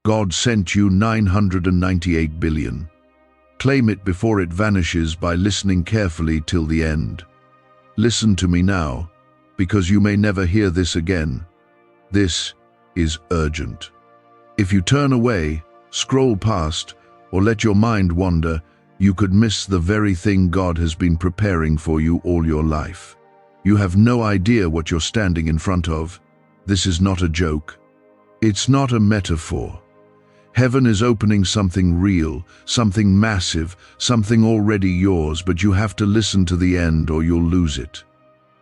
God sent you 998 billion. Claim it before it vanishes by listening carefully till the end. Listen to me now, because you may never hear this again. This is urgent. If you turn away, scroll past, or let your mind wander, you could miss the very thing God has been preparing for you all your life. You have no idea what you're standing in front of. This is not a joke. It's not a metaphor. Heaven is opening something real, something massive, something already yours, but you have to listen to the end or you'll lose it.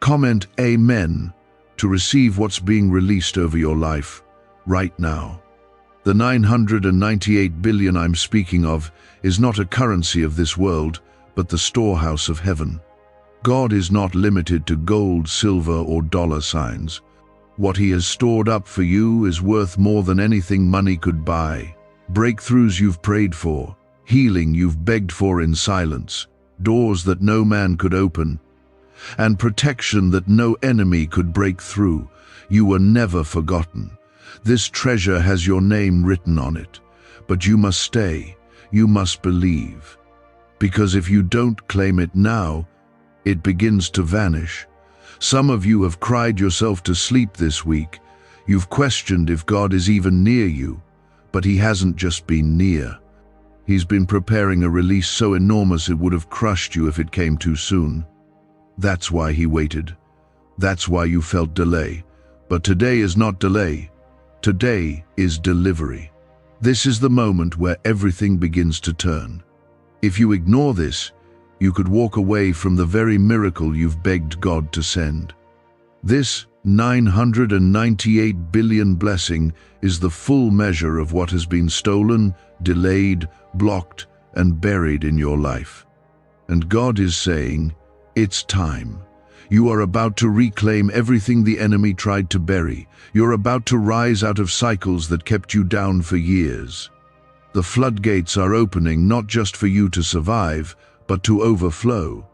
Comment Amen to receive what's being released over your life right now. The 998 billion I'm speaking of is not a currency of this world, but the storehouse of heaven. God is not limited to gold, silver, or dollar signs. What He has stored up for you is worth more than anything money could buy. Breakthroughs you've prayed for, healing you've begged for in silence, doors that no man could open, and protection that no enemy could break through. You were never forgotten. This treasure has your name written on it, but you must stay, you must believe. Because if you don't claim it now, it begins to vanish. Some of you have cried yourself to sleep this week. You've questioned if God is even near you. But He hasn't just been near. He's been preparing a release so enormous it would have crushed you if it came too soon. That's why He waited. That's why you felt delay. But today is not delay. Today is delivery. This is the moment where everything begins to turn. If you ignore this, you could walk away from the very miracle you've begged God to send. This 998 billion blessing is the full measure of what has been stolen, delayed, blocked, and buried in your life. And God is saying, it's time. You are about to reclaim everything the enemy tried to bury. You're about to rise out of cycles that kept you down for years. The floodgates are opening not just for you to survive, but to overflow.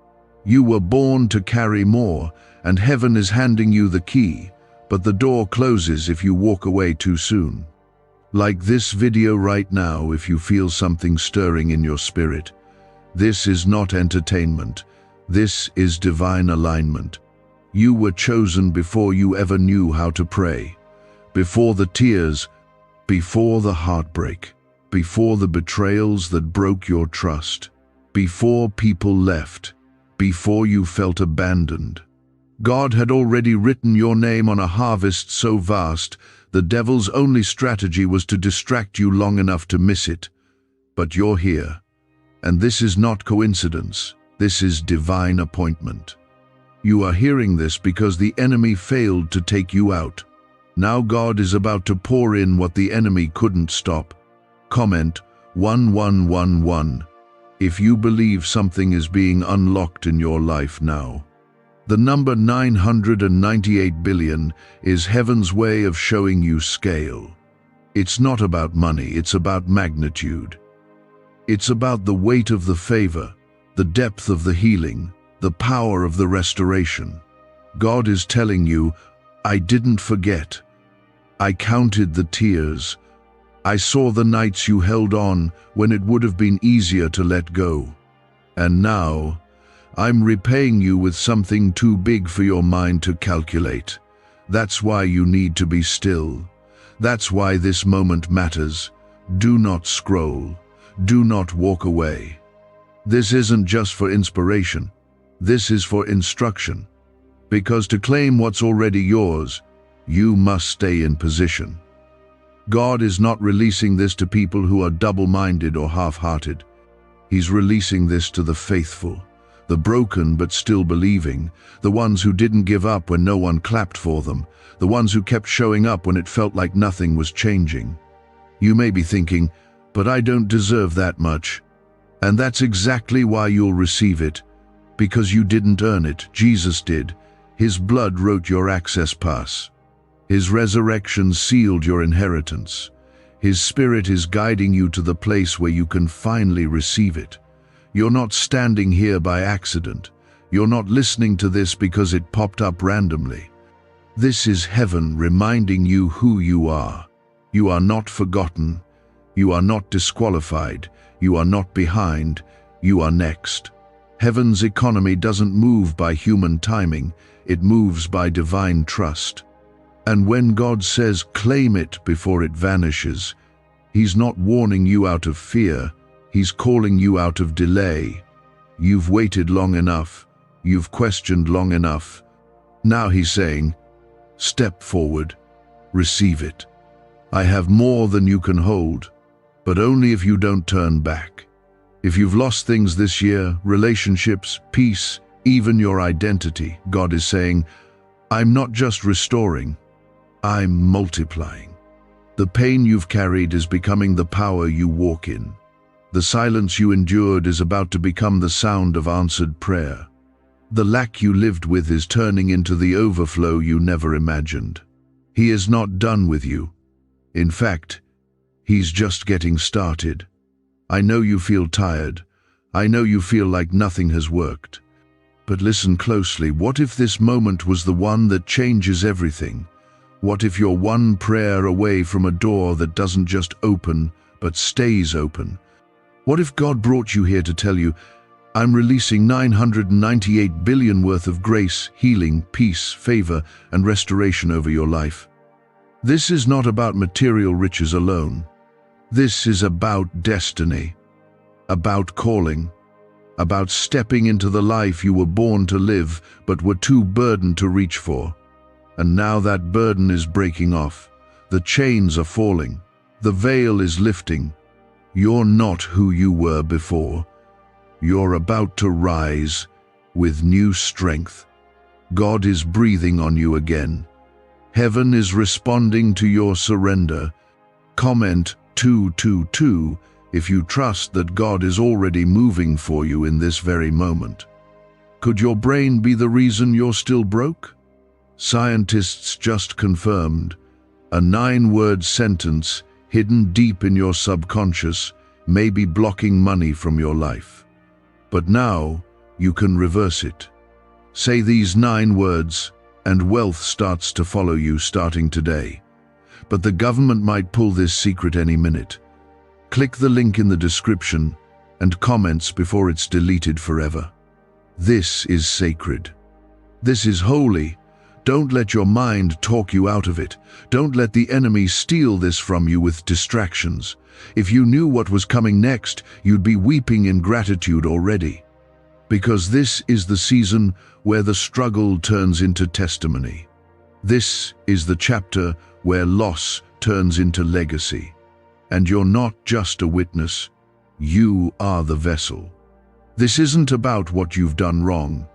You were born to carry more, and heaven is handing you the key, but the door closes if you walk away too soon. Like this video right now, if you feel something stirring in your spirit, this is not entertainment. This is divine alignment. You were chosen before you ever knew how to pray, before the tears, before the heartbreak, before the betrayals that broke your trust, before people left, before you felt abandoned. God had already written your name on a harvest so vast, the devil's only strategy was to distract you long enough to miss it. But you're here, and this is not coincidence. This is divine appointment. You are hearing this because the enemy failed to take you out. Now God is about to pour in what the enemy couldn't stop. Comment 1111 if you believe something is being unlocked in your life now. The number 998 billion is heaven's way of showing you scale. It's not about money, it's about magnitude. It's about the weight of the favor, the depth of the healing, the power of the restoration. God is telling you, I didn't forget. I counted the tears. I saw the nights you held on when it would have been easier to let go. And now, I'm repaying you with something too big for your mind to calculate. That's why you need to be still. That's why this moment matters. Do not scroll. Do not walk away. This isn't just for inspiration. This is for instruction. Because to claim what's already yours, you must stay in position. God is not releasing this to people who are double-minded or half-hearted. He's releasing this to the faithful, the broken but still believing, the ones who didn't give up when no one clapped for them, the ones who kept showing up when it felt like nothing was changing. You may be thinking, but I don't deserve that much. And that's exactly why you'll receive it, because you didn't earn it. Jesus did. His blood wrote your access pass. His resurrection sealed your inheritance. His Spirit is guiding you to the place where you can finally receive it. You're not standing here by accident. You're not listening to this because it popped up randomly. This is heaven reminding you who you are. You are not forgotten. You are not disqualified. You are not behind. You are next. Heaven's economy doesn't move by human timing. It moves by divine trust. And when God says, claim it before it vanishes, He's not warning you out of fear. He's calling you out of delay. You've waited long enough. You've questioned long enough. Now He's saying, step forward. Receive it. I have more than you can hold, but only if you don't turn back. If you've lost things this year, relationships, peace, even your identity, God is saying, I'm not just restoring, I'm multiplying. The pain you've carried is becoming the power you walk in. The silence you endured is about to become the sound of answered prayer. The lack you lived with is turning into the overflow you never imagined. He is not done with you. In fact, He's just getting started. I know you feel tired. I know you feel like nothing has worked. But listen closely. What if this moment was the one that changes everything? What if you're one prayer away from a door that doesn't just open, but stays open? What if God brought you here to tell you, I'm releasing 998 billion worth of grace, healing, peace, favor, and restoration over your life? This is not about material riches alone. This is about destiny, about calling, about stepping into the life you were born to live but were too burdened to reach for. And now that burden is breaking off. The chains are falling. The veil is lifting. You're not who you were before. You're about to rise with new strength. God is breathing on you again. Heaven is responding to your surrender. Comment 222 if you trust that God is already moving for you in this very moment. Could your brain be the reason you're still broke? Scientists just confirmed a 9-word sentence hidden deep in your subconscious may be blocking money from your life. But now you can reverse it. Say these 9 words and wealth starts to follow you starting today. But the government might pull this secret any minute. Click the link in the description and comments before it's deleted forever. This is sacred. This is holy. Don't let your mind talk you out of it. Don't let the enemy steal this from you with distractions. If you knew what was coming next, you'd be weeping in gratitude already. Because this is the season where the struggle turns into testimony. This is the chapter where loss turns into legacy. And you're not just a witness, you are the vessel. This isn't about what you've done wrong.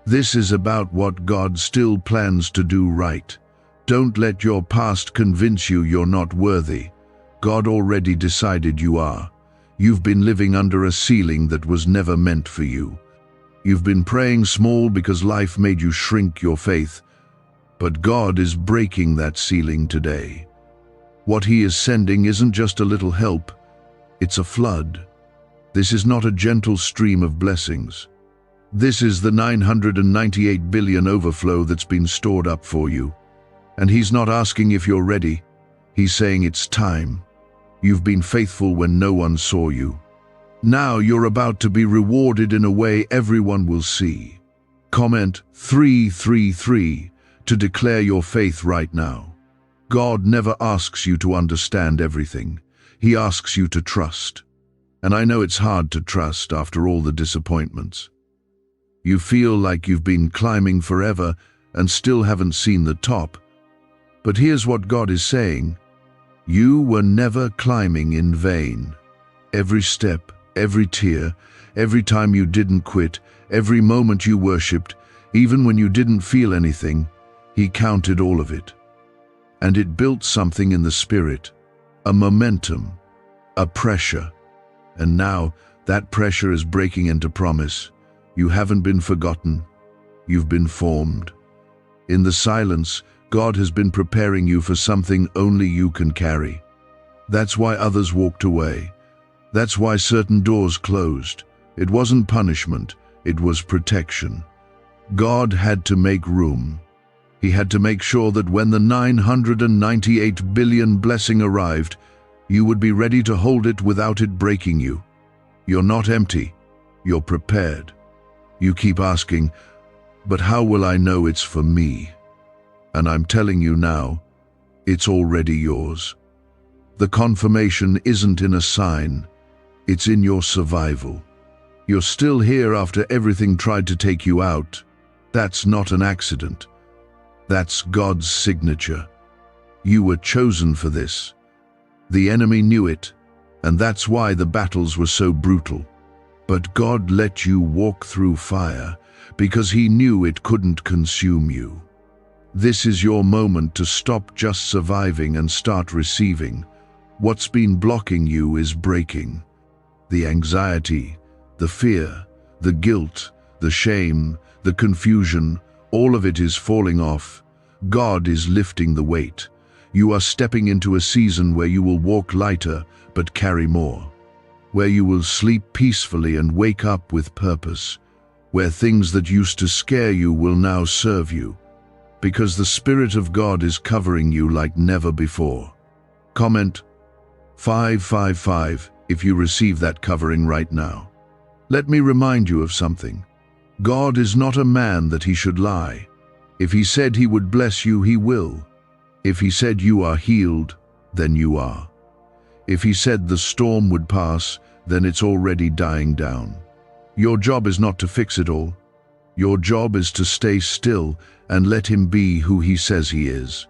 This is about what God still plans to do right. Don't let your past convince you you're not worthy. God already decided you are. You've been living under a ceiling that was never meant for you. You've been praying small because life made you shrink your faith. But God is breaking that ceiling today. What He is sending isn't just a little help, it's a flood. This is not a gentle stream of blessings. This is the 998 billion overflow that's been stored up for you. And He's not asking if you're ready. He's saying it's time. You've been faithful when no one saw you. Now you're about to be rewarded in a way everyone will see. Comment 333 to declare your faith right now. God never asks you to understand everything. He asks you to trust. And I know it's hard to trust after all the disappointments. You feel like you've been climbing forever and still haven't seen the top. But here's what God is saying. You were never climbing in vain. Every step, every tear, every time you didn't quit, every moment you worshipped, even when you didn't feel anything, He counted all of it. And it built something in the spirit, a momentum, a pressure. And now that pressure is breaking into promise. You haven't been forgotten. You've been formed. In the silence, God has been preparing you for something only you can carry. That's why others walked away. That's why certain doors closed. It wasn't punishment, it was protection. God had to make room. He had to make sure that when the 998 billion blessing arrived, You would be ready to hold it without it breaking you. You're not empty. You're prepared. You keep asking, but how will I know it's for me? And I'm telling you now, it's already yours. The confirmation isn't in a sign, it's in your survival. You're still here after everything tried to take you out. That's not an accident. That's God's signature. You were chosen for this. The enemy knew it, and that's why the battles were so brutal. But God let you walk through fire because He knew it couldn't consume you. This is your moment to stop just surviving and start receiving. What's been blocking you is breaking. The anxiety, the fear, the guilt, the shame, the confusion, all of it is falling off. God is lifting the weight. You are stepping into a season where you will walk lighter but carry more. Where you will sleep peacefully and wake up with purpose. Where things that used to scare you will now serve you. Because the Spirit of God is covering you like never before. Comment 555 if you receive that covering right now. Let me remind you of something. God is not a man that He should lie. If He said He would bless you, He will. If He said you are healed, then you are. If He said the storm would pass, then it's already dying down. Your job is not to fix it all. Your job is to stay still and let Him be who He says He is.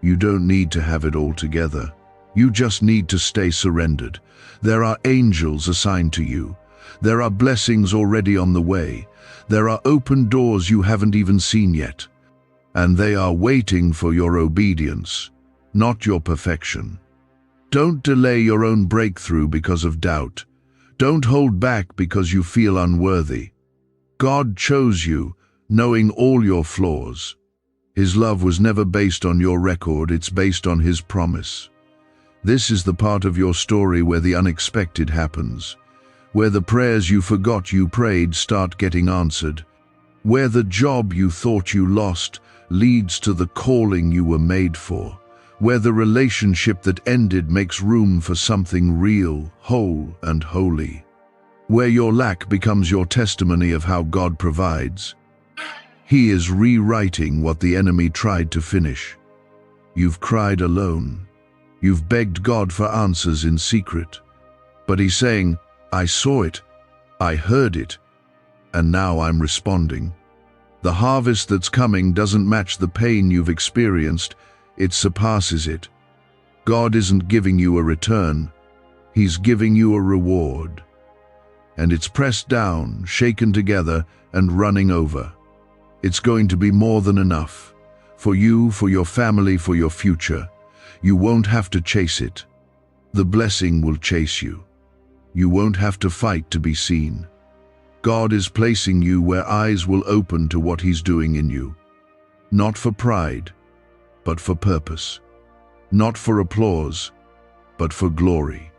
You don't need to have it all together. You just need to stay surrendered. There are angels assigned to you. There are blessings already on the way. There are open doors you haven't even seen yet. And they are waiting for your obedience, not your perfection. Don't delay your own breakthrough because of doubt. Don't hold back because you feel unworthy. God chose you, knowing all your flaws. His love was never based on your record, it's based on His promise. This is the part of your story where the unexpected happens, where the prayers you forgot you prayed start getting answered, where the job you thought you lost leads to the calling you were made for, where the relationship that ended makes room for something real, whole, and holy. Where your lack becomes your testimony of how God provides. He is rewriting what the enemy tried to finish. You've cried alone. You've begged God for answers in secret. But He's saying, I saw it, I heard it, and now I'm responding. The harvest that's coming doesn't match the pain you've experienced, it surpasses it. God isn't giving you a return, He's giving you a reward. And it's pressed down, shaken together, and running over. It's going to be more than enough. For you, for your family, for your future. You won't have to chase it. The blessing will chase you. You won't have to fight to be seen. God is placing you where eyes will open to what He's doing in you. Not for pride, but for purpose. Not for applause, but for glory.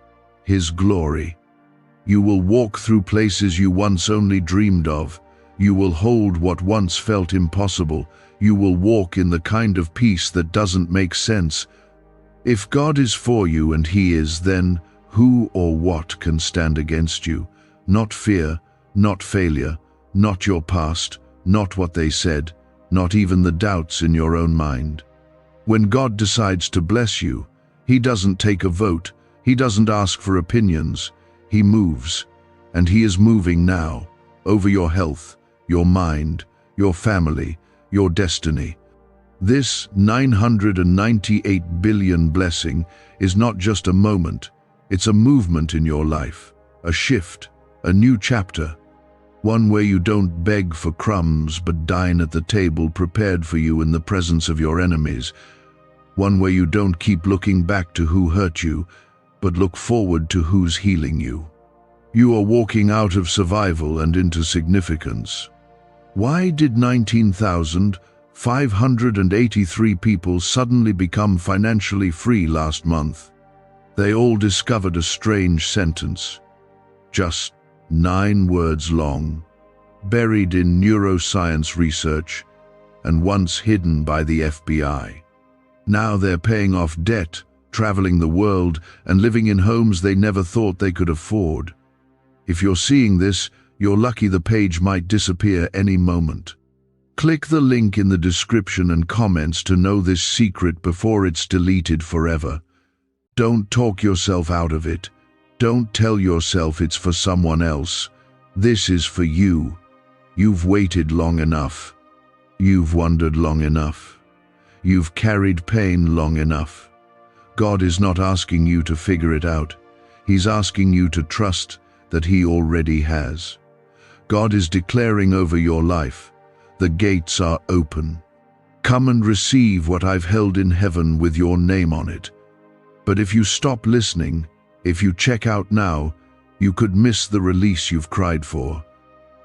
His glory. You will walk through places you once only dreamed of. You will hold what once felt impossible. You will walk in the kind of peace that doesn't make sense. If God is for you and He is, then who or what can stand against you? Not fear, not failure, not your past, not what they said, not even the doubts in your own mind. When God decides to bless you, He doesn't take a vote. He doesn't ask for opinions. He moves, and He is moving now, over your health, your mind, your family, your destiny. This 998 billion blessing is not just a moment, it's a movement in your life, a shift, a new chapter, one where you don't beg for crumbs but dine at the table prepared for you in the presence of your enemies, one where you don't keep looking back to who hurt you, but look forward to who's healing you. You are walking out of survival and into significance. Why did 19,583 people suddenly become financially free last month? They all discovered a strange sentence, just 9 words long, buried in neuroscience research and once hidden by the FBI. Now they're paying off debt, traveling the world, and living in homes they never thought they could afford. If you're seeing this, you're lucky. The page might disappear any moment. Click the link in the description and comments to know this secret before it's deleted forever. Don't talk yourself out of it. Don't tell yourself it's for someone else. This is for you. You've waited long enough. You've wondered long enough. You've carried pain long enough. God is not asking you to figure it out. He's asking you to trust that He already has. God is declaring over your life, the gates are open. Come and receive what I've held in heaven with your name on it. But if you stop listening, if you check out now, you could miss the release you've cried for.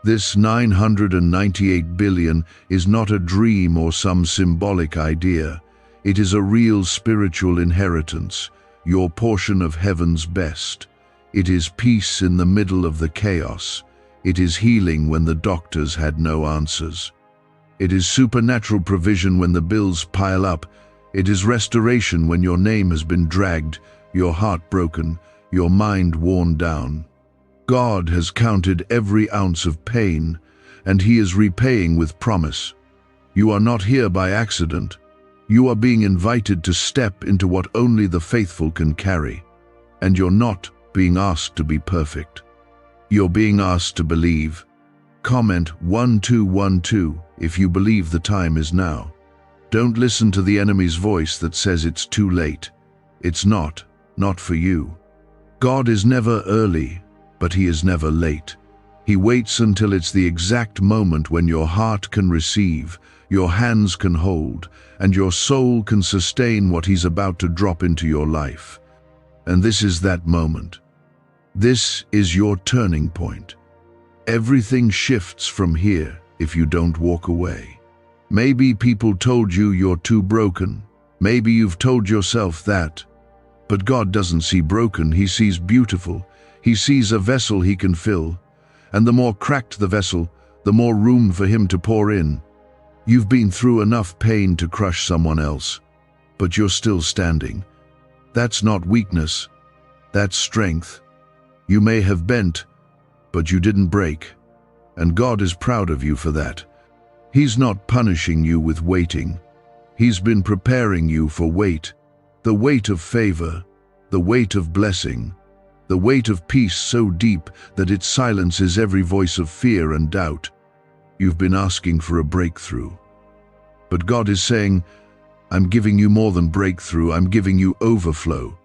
This 998 billion is not a dream or some symbolic idea. It is a real spiritual inheritance, your portion of heaven's best. It is peace in the middle of the chaos. It is healing when the doctors had no answers. It is supernatural provision when the bills pile up. It is restoration when your name has been dragged, your heart broken, your mind worn down. God has counted every ounce of pain, and He is repaying with promise. You are not here by accident. You are being invited to step into what only the faithful can carry. And you're not being asked to be perfect. You're being asked to believe. Comment 1212 if you believe the time is now. Don't listen to the enemy's voice that says it's too late. It's not for you. God is never early, but He is never late. He waits until it's the exact moment when your heart can receive, your hands can hold, and your soul can sustain what He's about to drop into your life. And this is that moment. This is your turning point. Everything shifts from here if you don't walk away. Maybe people told you you're too broken. Maybe you've told yourself that. But God doesn't see broken, He sees beautiful. He sees a vessel He can fill. And the more cracked the vessel, the more room for Him to pour in. You've been through enough pain to crush someone else, but you're still standing. That's not weakness. That's strength. You may have bent, but you didn't break. And God is proud of you for that. He's not punishing you with waiting. He's been preparing you for wait. The weight of favor, the weight of blessing, the weight of peace so deep that it silences every voice of fear and doubt. You've been asking for a breakthrough. But God is saying, I'm giving you more than breakthrough, I'm giving you overflow.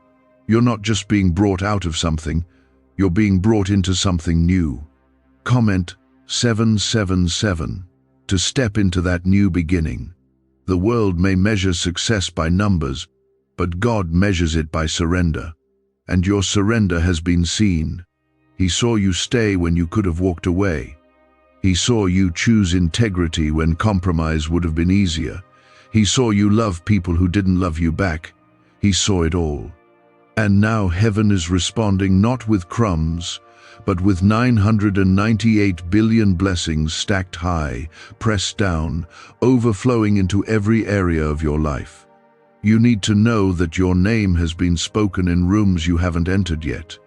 You're not just being brought out of something, you're being brought into something new. Comment 777 to step into that new beginning. The world may measure success by numbers, but God measures it by surrender. And your surrender has been seen. He saw you stay when you could have walked away. He saw you choose integrity when compromise would have been easier. He saw you love people who didn't love you back. He saw it all. And now heaven is responding not with crumbs, but with 998 billion blessings stacked high, pressed down, overflowing into every area of your life. You need to know that your name has been spoken in rooms you haven't entered yet.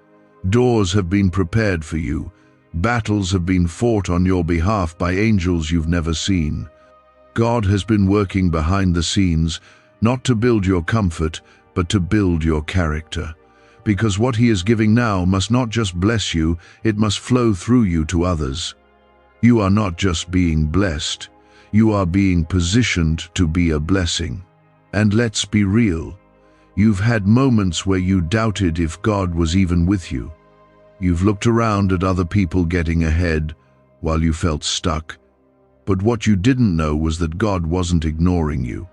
Doors have been prepared for you. Battles have been fought on your behalf by angels you've never seen. God has been working behind the scenes, not to build your comfort, but to build your character. Because what He is giving now must not just bless you, it must flow through you to others. You are not just being blessed, you are being positioned to be a blessing. And let's be real, you've had moments where you doubted if God was even with you. You've looked around at other people getting ahead while you felt stuck. But what you didn't know was that God wasn't ignoring you.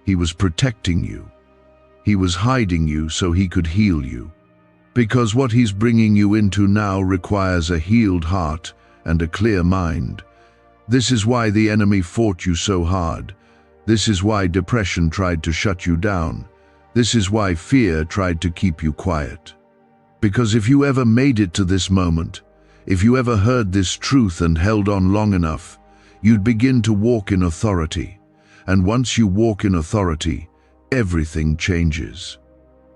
He was protecting you. He was hiding you so He could heal you. Because what He's bringing you into now requires a healed heart and a clear mind. This is why the enemy fought you so hard. This is why depression tried to shut you down. This is why fear tried to keep you quiet. Because if you ever made it to this moment, if you ever heard this truth and held on long enough, you'd begin to walk in authority. And once you walk in authority, everything changes.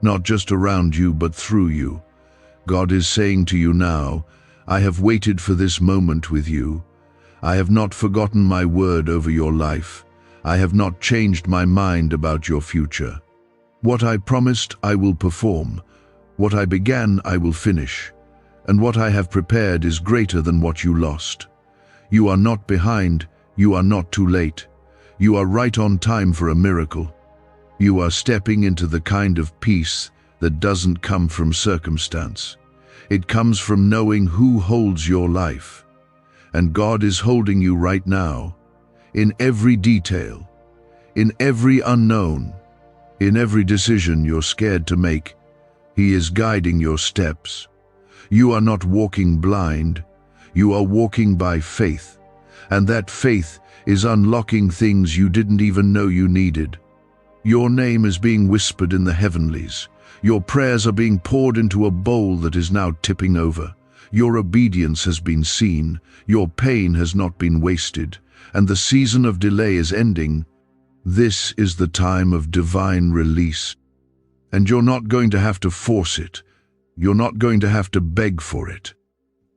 not just around you but through you. God is saying to you now, I have waited for this moment with you. I have not forgotten my word over your life. I have not changed my mind about your future. What I promised, I will perform. What I began, I will finish. And what I have prepared is greater than what you lost. You are not behind, you are not too late. You are right on time for a miracle. You are stepping into the kind of peace that doesn't come from circumstance. It comes from knowing who holds your life. And God is holding you right now, in every detail, in every unknown, in every decision you're scared to make. He is guiding your steps. You are not walking blind, you are walking by faith. And that faith is unlocking things you didn't even know you needed. Your name is being whispered in the heavenlies. Your prayers are being poured into a bowl that is now tipping over. Your obedience has been seen, your pain has not been wasted, and the season of delay is ending. This is the time of divine release. And you're not going to have to force it. You're not going to have to beg for it.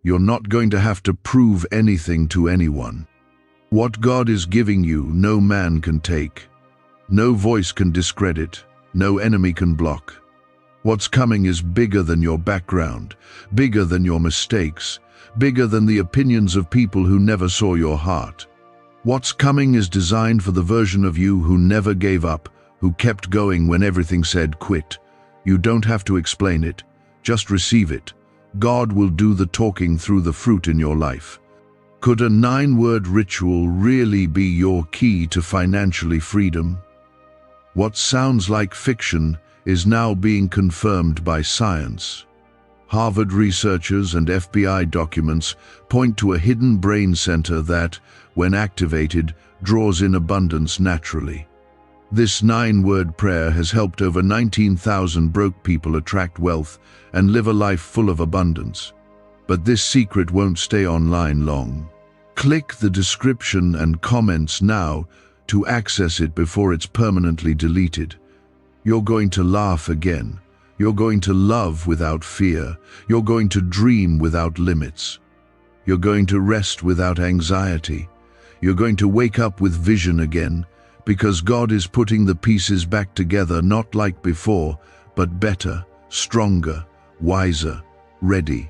You're not going to have to prove anything to anyone. What God is giving you, no man can take. No voice can discredit. No enemy can block. What's coming is bigger than your background, bigger than your mistakes, bigger than the opinions of people who never saw your heart. What's coming is designed for the version of you who never gave up, who kept going when everything said quit. You don't have to explain it, just receive it. God will do the talking through the fruit in your life. Could a 9-word ritual really be your key to financially freedom? What sounds like fiction is now being confirmed by science. Harvard researchers and FBI documents point to a hidden brain center that, when activated, draws in abundance naturally. This 9-word prayer has helped over 19,000 broke people attract wealth and live a life full of abundance. But this secret won't stay online long. Click the description and comments now to access it before it's permanently deleted. You're going to laugh again. You're going to love without fear. You're going to dream without limits. You're going to rest without anxiety. You're going to wake up with vision again, because God is putting the pieces back together, not like before, but better, stronger, wiser, ready.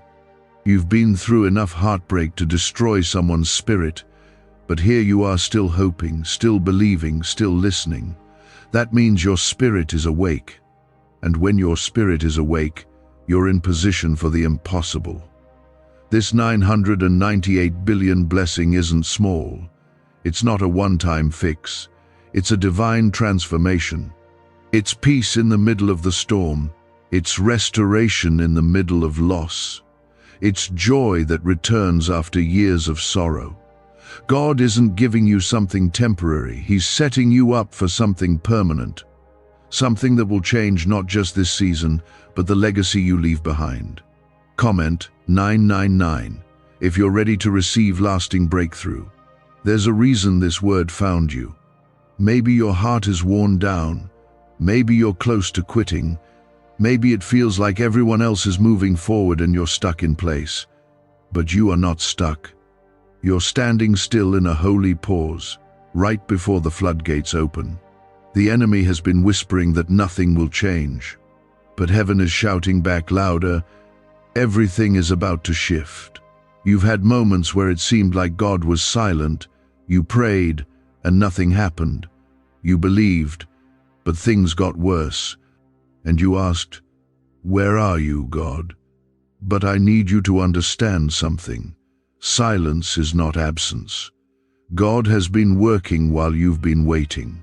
You've been through enough heartbreak to destroy someone's spirit, but here you are still hoping, still believing, still listening. That means your spirit is awake. And when your spirit is awake, you're in position for the impossible. This 998 billion blessing isn't small. It's not a one-time fix. It's a divine transformation. It's peace in the middle of the storm. It's restoration in the middle of loss. It's joy that returns after years of sorrow. God isn't giving you something temporary. He's setting you up for something permanent. Something that will change not just this season, but the legacy you leave behind. Comment 999 if you're ready to receive lasting breakthrough. There's a reason this word found you. Maybe your heart is worn down. Maybe you're close to quitting. Maybe it feels like everyone else is moving forward and you're stuck in place. But you are not stuck. You're standing still in a holy pause, right before the floodgates open. The enemy has been whispering that nothing will change. But heaven is shouting back louder, everything is about to shift. You've had moments where it seemed like God was silent. You prayed, and nothing happened. You believed, but things got worse. And you asked, "Where are you, God?" But I need you to understand something. Silence is not absence. God has been working while you've been waiting.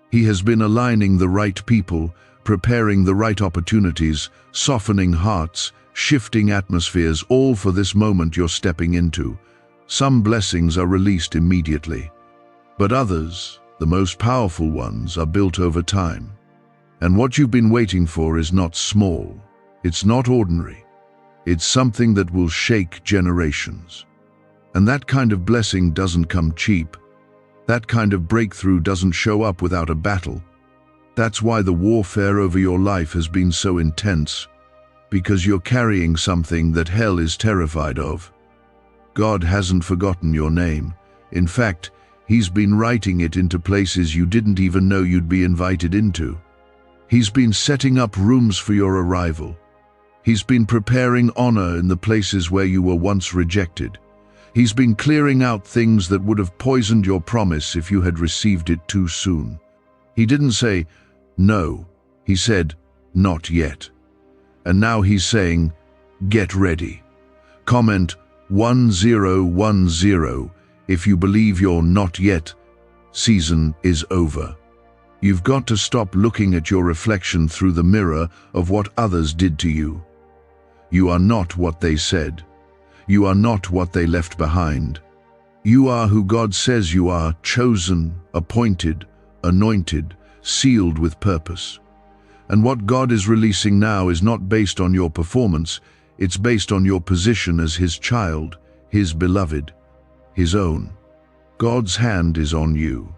He has been aligning the right people, preparing the right opportunities, softening hearts, shifting atmospheres, all for this moment you're stepping into. Some blessings are released immediately, but others, the most powerful ones, are built over time. And what you've been waiting for is not small. It's not ordinary. It's something that will shake generations. And that kind of blessing doesn't come cheap. That kind of breakthrough doesn't show up without a battle. That's why the warfare over your life has been so intense, because you're carrying something that hell is terrified of. God hasn't forgotten your name. In fact, He's been writing it into places you didn't even know you'd be invited into. He's been setting up rooms for your arrival. He's been preparing honor in the places where you were once rejected. He's been clearing out things that would have poisoned your promise if you had received it too soon. He didn't say, "No." He said, "Not yet." And now He's saying, "Get ready." Comment 1010 if you believe your not yet season is over. You've got to stop looking at your reflection through the mirror of what others did to you. You are not what they said. You are not what they left behind. You are who God says you are, chosen, appointed, anointed, sealed with purpose. And what God is releasing now is not based on your performance, it's based on your position as His child, His beloved, His own. God's hand is on you.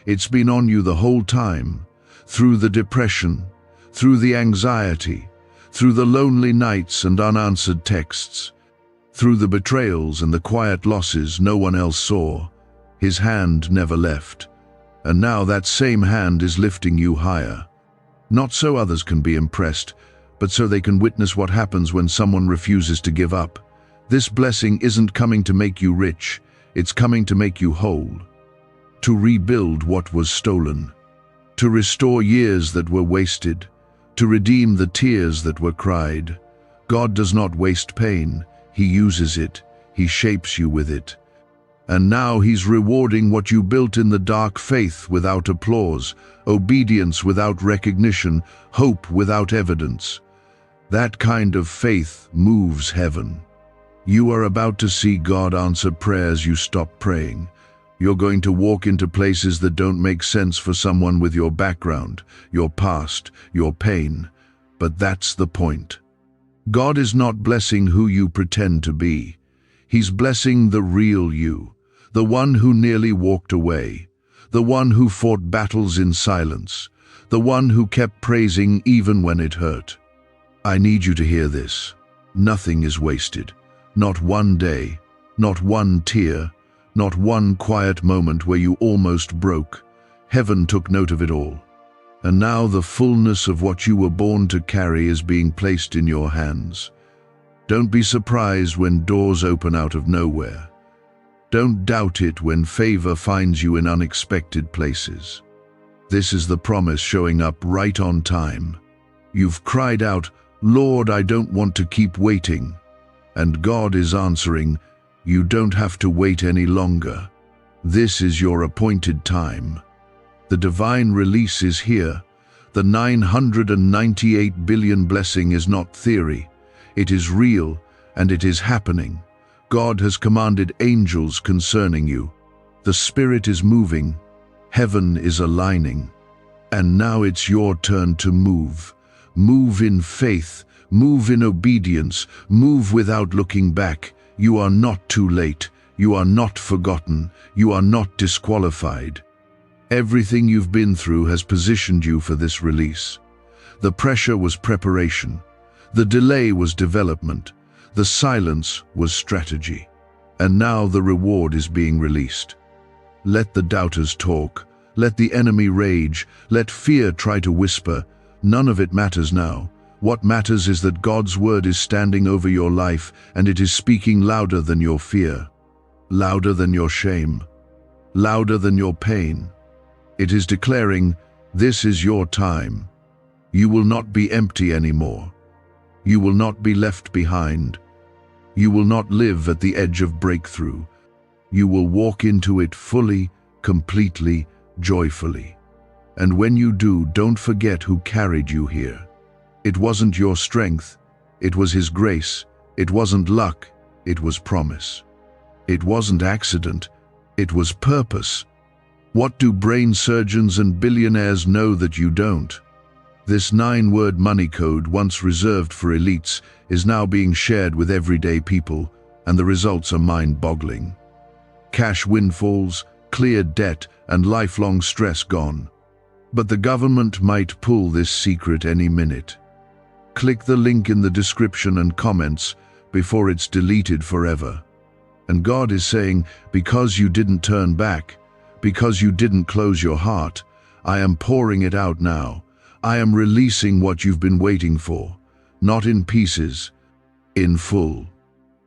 It's been on you the whole time, through the depression, through the anxiety, through the lonely nights and unanswered texts, through the betrayals and the quiet losses no one else saw. His hand never left. And now that same hand is lifting you higher. Not so others can be impressed, but so they can witness what happens when someone refuses to give up. This blessing isn't coming to make you rich, it's coming to make you whole. To rebuild what was stolen. To restore years that were wasted. To redeem the tears that were cried. God does not waste pain. He uses it. He shapes you with it. And now He's rewarding what you built in the dark: faith without applause, obedience without recognition, hope without evidence. That kind of faith moves heaven. You are about to see God answer prayers you stopped praying. You're going to walk into places that don't make sense for someone with your background, your past, your pain. But that's the point. God is not blessing who you pretend to be. He's blessing the real you, the one who nearly walked away, the one who fought battles in silence, the one who kept praising even when it hurt. I need you to hear this. Nothing is wasted. Not one day, not one tear, not one quiet moment where you almost broke. Heaven took note of it all. And now the fullness of what you were born to carry is being placed in your hands. Don't be surprised when doors open out of nowhere. Don't doubt it when favor finds you in unexpected places. This is the promise showing up right on time. You've cried out, "Lord, I don't want to keep waiting." And God is answering, "You don't have to wait any longer. This is your appointed time." The divine release is here. The 998 billion blessing is not theory. It is real, and it is happening. God has commanded angels concerning you. The Spirit is moving. Heaven is aligning. And now it's your turn to move. Move in faith. Move in obedience. Move without looking back. You are not too late. You are not forgotten. You are not disqualified. Everything you've been through has positioned you for this release. The pressure was preparation. The delay was development. The silence was strategy. And now the reward is being released. Let the doubters talk. Let the enemy rage. Let fear try to whisper. None of it matters now. What matters is that God's word is standing over your life, and it is speaking louder than your fear, louder than your shame, louder than your pain. It is declaring, this is your time. You will not be empty anymore. You will not be left behind. You will not live at the edge of breakthrough. You will walk into it fully, completely, joyfully. And when you do, don't forget who carried you here. It wasn't your strength, it was His grace. It wasn't luck, it was promise. It wasn't accident, it was purpose. What do brain surgeons and billionaires know that you don't? This 9-word money code, once reserved for elites, is now being shared with everyday people, and the results are mind-boggling. Cash windfalls, cleared debt, and lifelong stress gone. But the government might pull this secret any minute. Click the link in the description and comments before it's deleted forever. And God is saying, because you didn't turn back, because you didn't close your heart, I am pouring it out now. I am releasing what you've been waiting for, not in pieces, in full.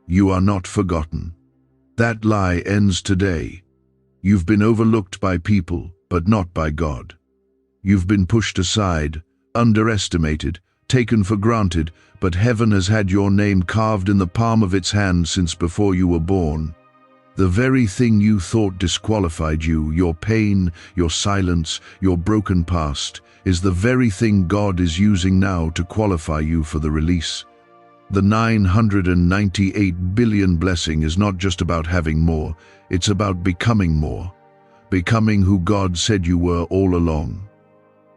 You are not forgotten. That lie ends today. You've been overlooked by people, but not by God. You've been pushed aside, underestimated, taken for granted, but heaven has had your name carved in the palm of its hand since before you were born. The very thing you thought disqualified you, your pain, your silence, your broken past, is the very thing God is using now to qualify you for the release. The 998 billion blessing is not just about having more, it's about becoming more. Becoming who God said you were all along.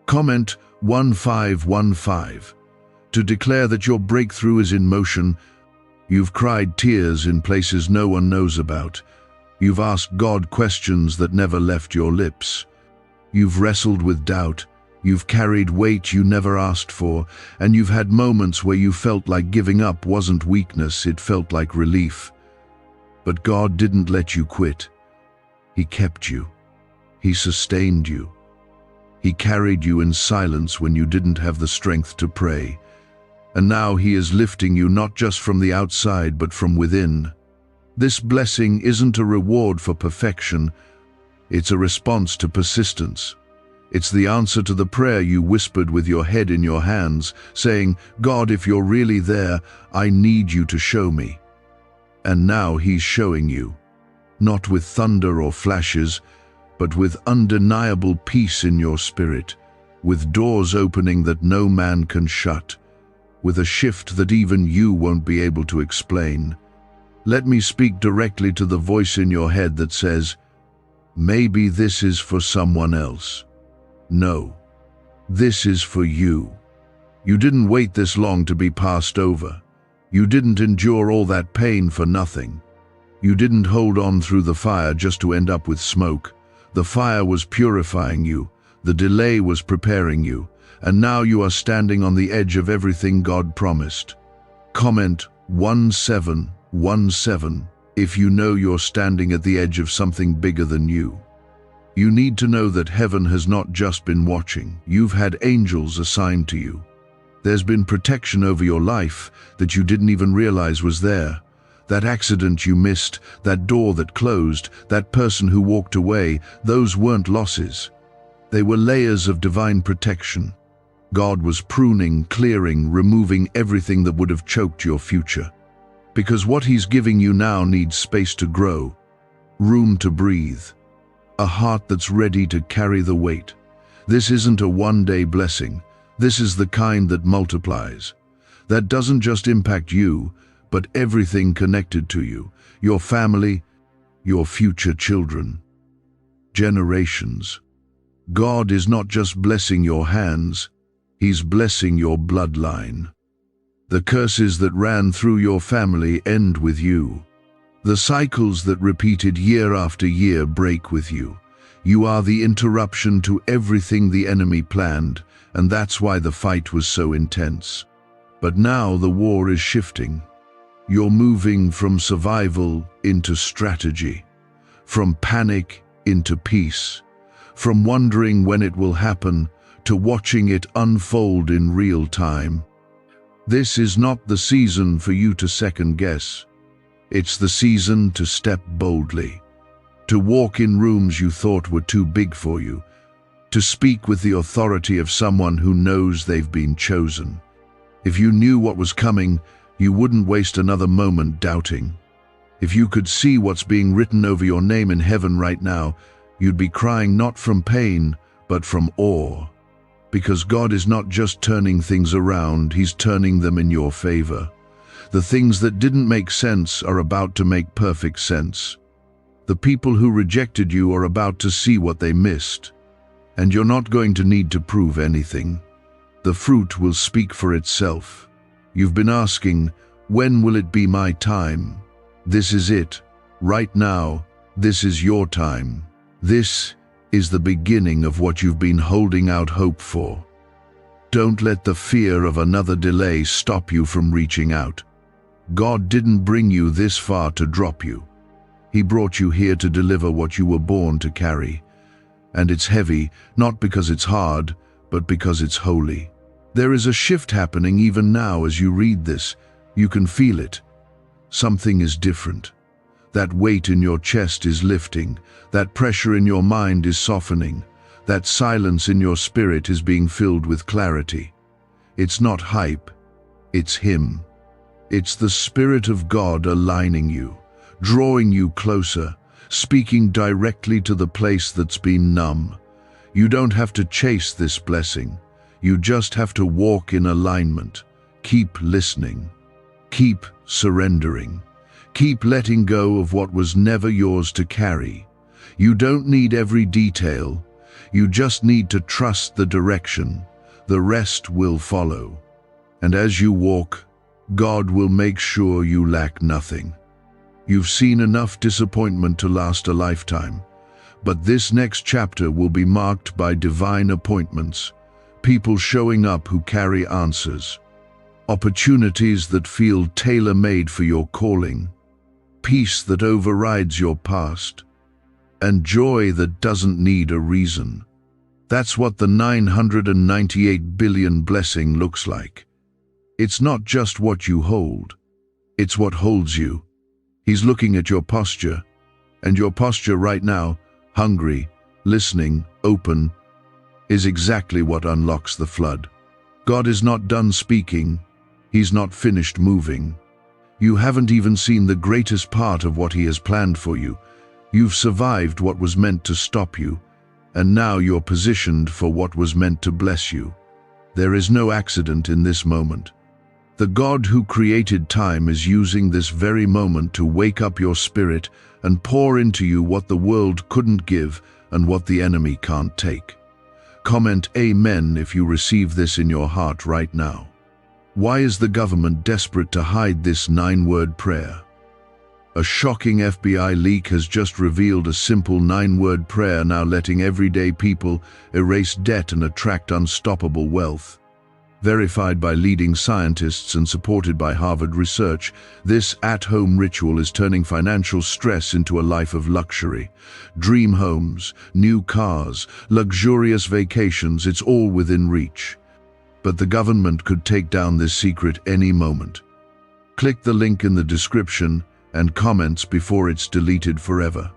Comment 1515 to declare that your breakthrough is in motion. You've cried tears in places no one knows about. You've asked God questions that never left your lips. You've wrestled with doubt. You've carried weight you never asked for, and you've had moments where you felt like giving up wasn't weakness, it felt like relief. But God didn't let you quit. He kept you. He sustained you. He carried you in silence when you didn't have the strength to pray. And now He is lifting you not just from the outside but from within. This blessing isn't a reward for perfection, it's a response to persistence. It's the answer to the prayer you whispered with your head in your hands, saying, God, if you're really there, I need you to show me. And now He's showing you, not with thunder or flashes, but with undeniable peace in your spirit, with doors opening that no man can shut, with a shift that even you won't be able to explain. Let me speak directly to the voice in your head that says, maybe this is for someone else. No, this is for you. You didn't wait this long to be passed over. You didn't endure all that pain for nothing. You didn't hold on through the fire just to end up with smoke. The fire was purifying you, the delay was preparing you, and now you are standing on the edge of everything God promised. Comment 1717 if you know you're standing at the edge of something bigger than you. You need to know that heaven has not just been watching. You've had angels assigned to you. There's been protection over your life that you didn't even realize was there. That accident you missed, that door that closed, that person who walked away, those weren't losses. They were layers of divine protection. God was pruning, clearing, removing everything that would have choked your future. Because what He's giving you now needs space to grow, room to breathe, a heart that's ready to carry the weight. This isn't a one-day blessing. This is the kind that multiplies. That doesn't just impact you, but everything connected to you, your family, your future children, generations. God is not just blessing your hands, He's blessing your bloodline. The curses that ran through your family end with you. The cycles that repeated year after year break with you. You are the interruption to everything the enemy planned, and that's why the fight was so intense. But now the war is shifting. You're moving from survival into strategy, from panic into peace, from wondering when it will happen to watching it unfold in real time. This is not the season for you to second guess. It's the season to step boldly, to walk in rooms you thought were too big for you, to speak with the authority of someone who knows they've been chosen. If you knew what was coming, you wouldn't waste another moment doubting. If you could see what's being written over your name in heaven right now, you'd be crying not from pain, but from awe. Because God is not just turning things around, He's turning them in your favor. The things that didn't make sense are about to make perfect sense. The people who rejected you are about to see what they missed. And you're not going to need to prove anything. The fruit will speak for itself. You've been asking, when will it be my time? This is it. Right now, this is your time. This is the beginning of what you've been holding out hope for. Don't let the fear of another delay stop you from reaching out. God didn't bring you this far to drop you. He brought you here to deliver what you were born to carry. And it's heavy, not because it's hard, but because it's holy. There is a shift happening even now as you read this. You can feel it. Something is different. That weight in your chest is lifting. That pressure in your mind is softening. That silence in your spirit is being filled with clarity. It's not hype, it's Him. It's the Spirit of God aligning you, drawing you closer, speaking directly to the place that's been numb. You don't have to chase this blessing. You just have to walk in alignment. Keep listening. Keep surrendering. Keep letting go of what was never yours to carry. You don't need every detail. You just need to trust the direction. The rest will follow. And as you walk, God will make sure you lack nothing. You've seen enough disappointment to last a lifetime, but this next chapter will be marked by divine appointments, people showing up who carry answers, opportunities that feel tailor-made for your calling, peace that overrides your past, and joy that doesn't need a reason. That's what the 998 billion blessing looks like. It's not just what you hold, it's what holds you. He's looking at your posture, and your posture right now, hungry, listening, open, is exactly what unlocks the flood. God is not done speaking. He's not finished moving. You haven't even seen the greatest part of what He has planned for you. You've survived what was meant to stop you, and now you're positioned for what was meant to bless you. There is no accident in this moment. The God who created time is using this very moment to wake up your spirit and pour into you what the world couldn't give and what the enemy can't take. Comment Amen if you receive this in your heart right now. Why is the government desperate to hide this 9-word prayer? A shocking FBI leak has just revealed a simple 9-word prayer now letting everyday people erase debt and attract unstoppable wealth. Verified by leading scientists and supported by Harvard research, this at-home ritual is turning financial stress into a life of luxury. Dream homes, new cars, luxurious vacations, it's all within reach. But the government could take down this secret any moment. Click the link in the description and comments before it's deleted forever.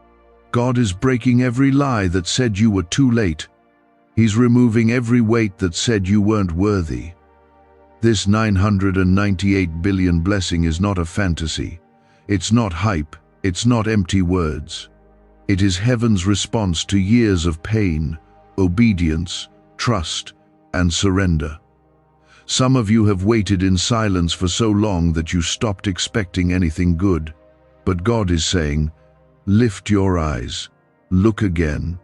God is breaking every lie that said you were too late. He's removing every weight that said you weren't worthy. This 998 billion blessing is not a fantasy. It's not hype. It's not empty words. It is heaven's response to years of pain, obedience, trust, and surrender. Some of you have waited in silence for so long that you stopped expecting anything good. But God is saying, lift your eyes, look again.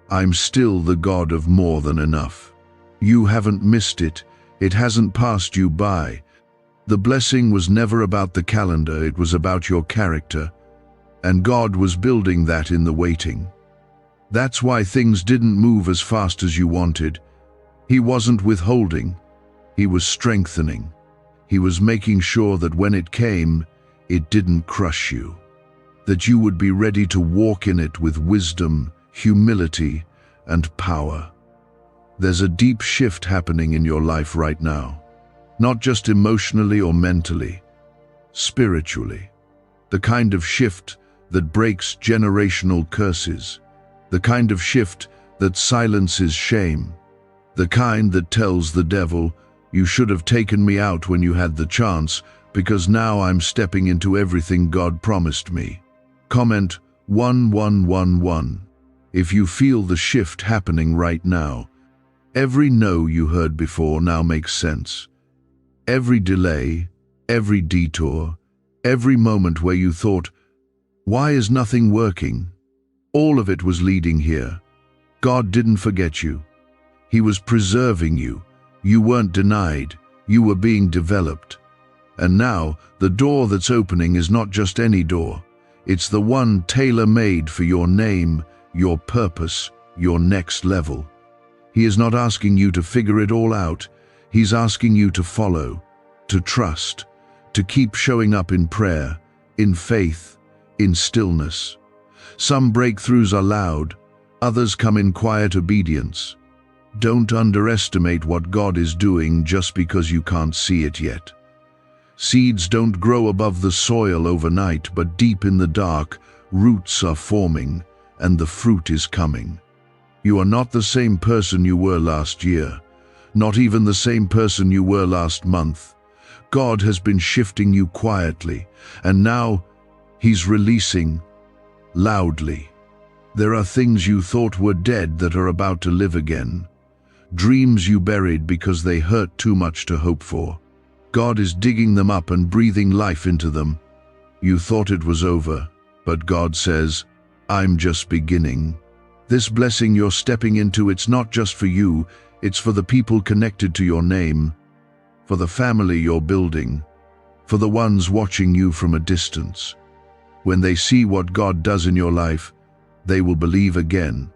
I'm still the God of more than enough. You haven't missed it. It hasn't passed you by. The blessing was never about the calendar, it was about your character. And God was building that in the waiting. That's why things didn't move as fast as you wanted. He wasn't withholding. He was strengthening. He was making sure that when it came, it didn't crush you. That you would be ready to walk in it with wisdom, humility, and power. There's a deep shift happening in your life right now. Not just emotionally or mentally, spiritually. The kind of shift that breaks generational curses. The kind of shift that silences shame. The kind that tells the devil, you should have taken me out when you had the chance, because now I'm stepping into everything God promised me. Comment 1111 if you feel the shift happening right now. Every no you heard before now makes sense. Every delay, every detour, every moment where you thought, why is nothing working? All of it was leading here. God didn't forget you. He was preserving you. You weren't denied. You were being developed. And now, the door that's opening is not just any door. It's the one tailor-made for your name, your purpose, your next level. He is not asking you to figure it all out. He's asking you to follow, to trust, to keep showing up in prayer, in faith, in stillness. Some breakthroughs are loud, others come in quiet obedience. Don't underestimate what God is doing just because you can't see it yet. Seeds don't grow above the soil overnight, but deep in the dark, roots are forming, and the fruit is coming. You are not the same person you were last year, not even the same person you were last month. God has been shifting you quietly, and now He's releasing loudly. There are things you thought were dead that are about to live again. Dreams you buried because they hurt too much to hope for. God is digging them up and breathing life into them. You thought it was over, but God says, I'm just beginning. This blessing you're stepping into, it's not just for you, it's for the people connected to your name, for the family you're building, for the ones watching you from a distance. When they see what God does in your life, they will believe again,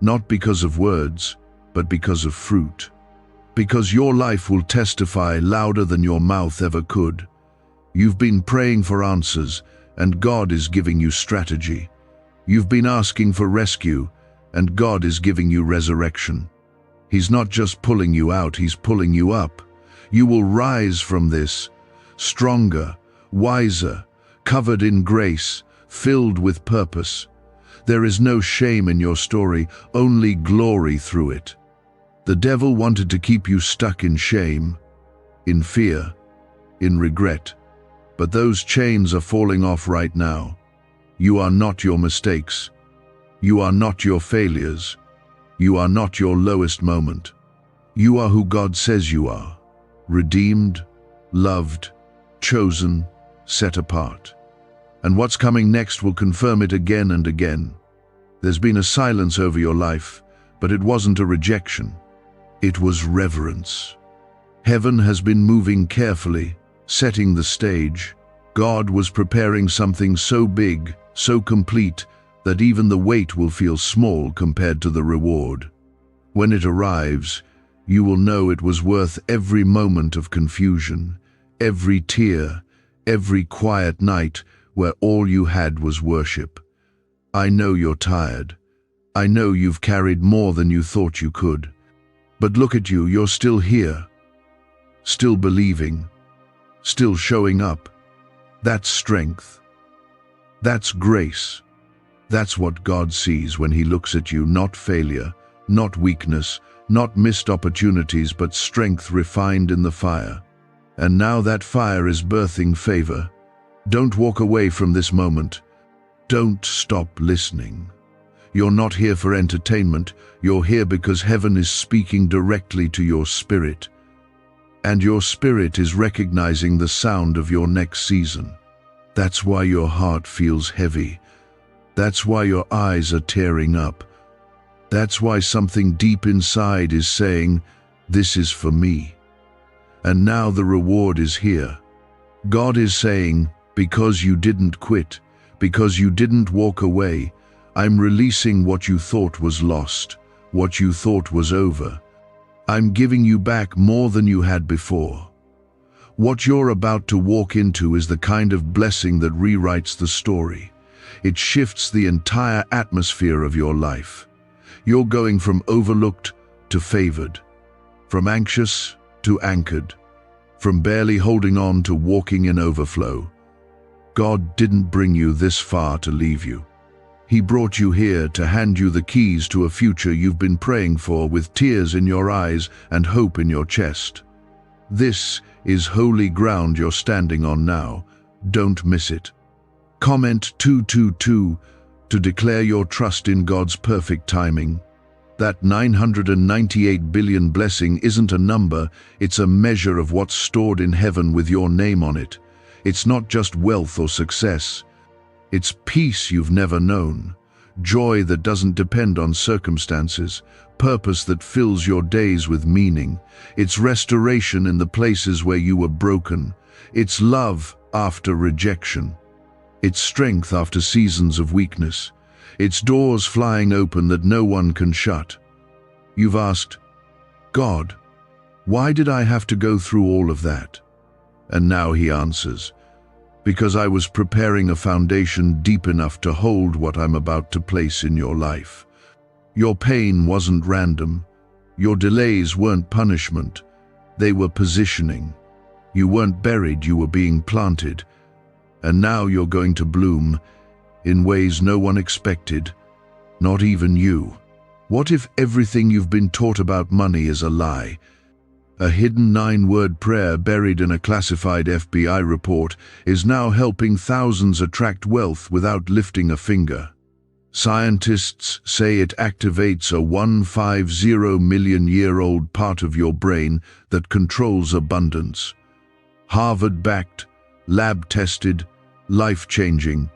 not because of words, but because of fruit. Because your life will testify louder than your mouth ever could. You've been praying for answers, and God is giving you strategy. You've been asking for rescue, and God is giving you resurrection. He's not just pulling you out, He's pulling you up. You will rise from this, stronger, wiser, covered in grace, filled with purpose. There is no shame in your story, only glory through it. The devil wanted to keep you stuck in shame, in fear, in regret. But those chains are falling off right now. You are not your mistakes. You are not your failures. You are not your lowest moment. You are who God says you are. Redeemed, loved, chosen, set apart. And what's coming next will confirm it again and again. There's been a silence over your life, but it wasn't a rejection. It was reverence. Heaven has been moving carefully, setting the stage. God was preparing something so big, so complete, that even the wait will feel small compared to the reward. When it arrives, you will know it was worth every moment of confusion, every tear, every quiet night where all you had was worship. I know you're tired. I know you've carried more than you thought you could. But look at you, you're still here, still believing, still showing up. That's strength. That's grace. That's what God sees when He looks at you, not failure, not weakness, not missed opportunities, but strength refined in the fire. And now that fire is birthing favor. Don't walk away from this moment. Don't stop listening. You're not here for entertainment. You're here because heaven is speaking directly to your spirit. And your spirit is recognizing the sound of your next season. That's why your heart feels heavy. That's why your eyes are tearing up. That's why something deep inside is saying, this is for me. And now the reward is here. God is saying, because you didn't quit, because you didn't walk away, I'm releasing what you thought was lost, what you thought was over. I'm giving you back more than you had before. What you're about to walk into is the kind of blessing that rewrites the story. It shifts the entire atmosphere of your life. You're going from overlooked to favored, from anxious to anchored, from barely holding on to walking in overflow. God didn't bring you this far to leave you. He brought you here to hand you the keys to a future you've been praying for, with tears in your eyes and hope in your chest. This is holy ground you're standing on now. Don't miss it. Comment 222 to declare your trust in God's perfect timing. That 998 billion blessing isn't a number, it's a measure of what's stored in heaven with your name on it. It's not just wealth or success. It's peace you've never known, joy that doesn't depend on circumstances, purpose that fills your days with meaning. It's restoration in the places where you were broken. It's love after rejection. It's strength after seasons of weakness. its doors flying open that no one can shut. You've asked, God, why did I have to go through all of that? And now he answers, because I was preparing a foundation deep enough to hold what I'm about to place in your life. Your pain wasn't random. Your delays weren't punishment. They were positioning. You weren't buried, you were being planted. And now you're going to bloom in ways no one expected, not even you. What if everything you've been taught about money is a lie? A hidden 9-word prayer buried in a classified FBI report is now helping thousands attract wealth without lifting a finger. Scientists say it activates a 150-million-year-old part of your brain that controls abundance. Harvard-backed, lab-tested, life-changing.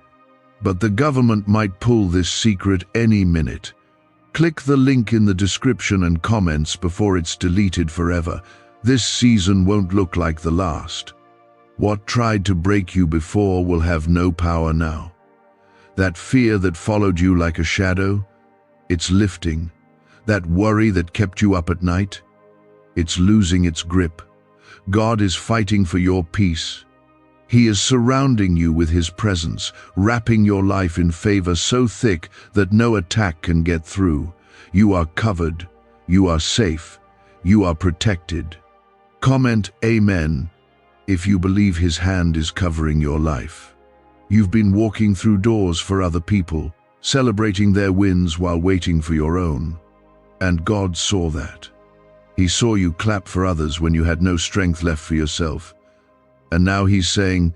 But the government might pull this secret any minute. Click the link in the description and comments before it's deleted forever. This season won't look like the last. What tried to break you before will have no power now. That fear that followed you like a shadow, it's lifting. That worry that kept you up at night, it's losing its grip. God is fighting for your peace. He is surrounding you with His presence, wrapping your life in favor so thick that no attack can get through. You are covered. You are safe. You are protected. Comment Amen if you believe His hand is covering your life. You've been walking through doors for other people, celebrating their wins while waiting for your own. And God saw that. He saw you clap for others when you had no strength left for yourself. And now He's saying,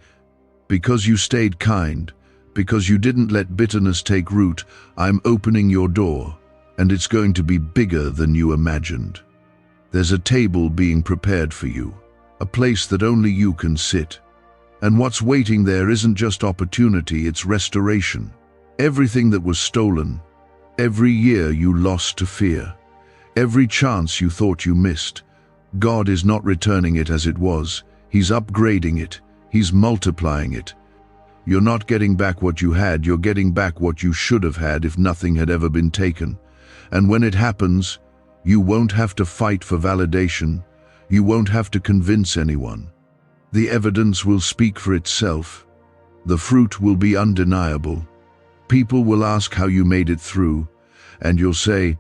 because you stayed kind, because you didn't let bitterness take root, I'm opening your door, and it's going to be bigger than you imagined. There's a table being prepared for you, a place that only you can sit. And what's waiting there isn't just opportunity, it's restoration. Everything that was stolen, every year you lost to fear, every chance you thought you missed, God is not returning it as it was. He's upgrading it. He's multiplying it. You're not getting back what you had, you're getting back what you should have had if nothing had ever been taken. And when it happens, you won't have to fight for validation. You won't have to convince anyone. The evidence will speak for itself. The fruit will be undeniable. People will ask how you made it through, and you'll say,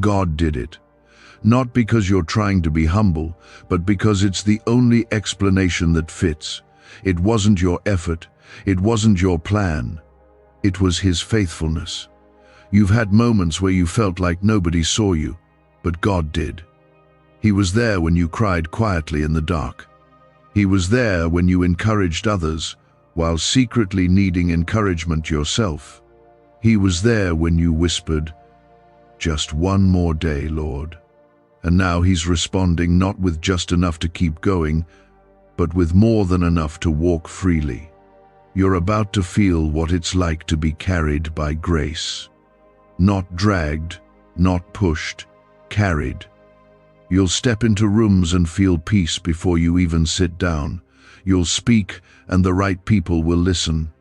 God did it. Not because you're trying to be humble, but because it's the only explanation that fits. It wasn't your effort. It wasn't your plan. It was His faithfulness. You've had moments where you felt like nobody saw you, but God did. He was there when you cried quietly in the dark. He was there when you encouraged others while secretly needing encouragement yourself. He was there when you whispered, "Just one more day, Lord." And now He's responding not with just enough to keep going, but with more than enough to walk freely. You're about to feel what it's like to be carried by grace. Not dragged, not pushed, carried. You'll step into rooms and feel peace before you even sit down. You'll speak and the right people will listen.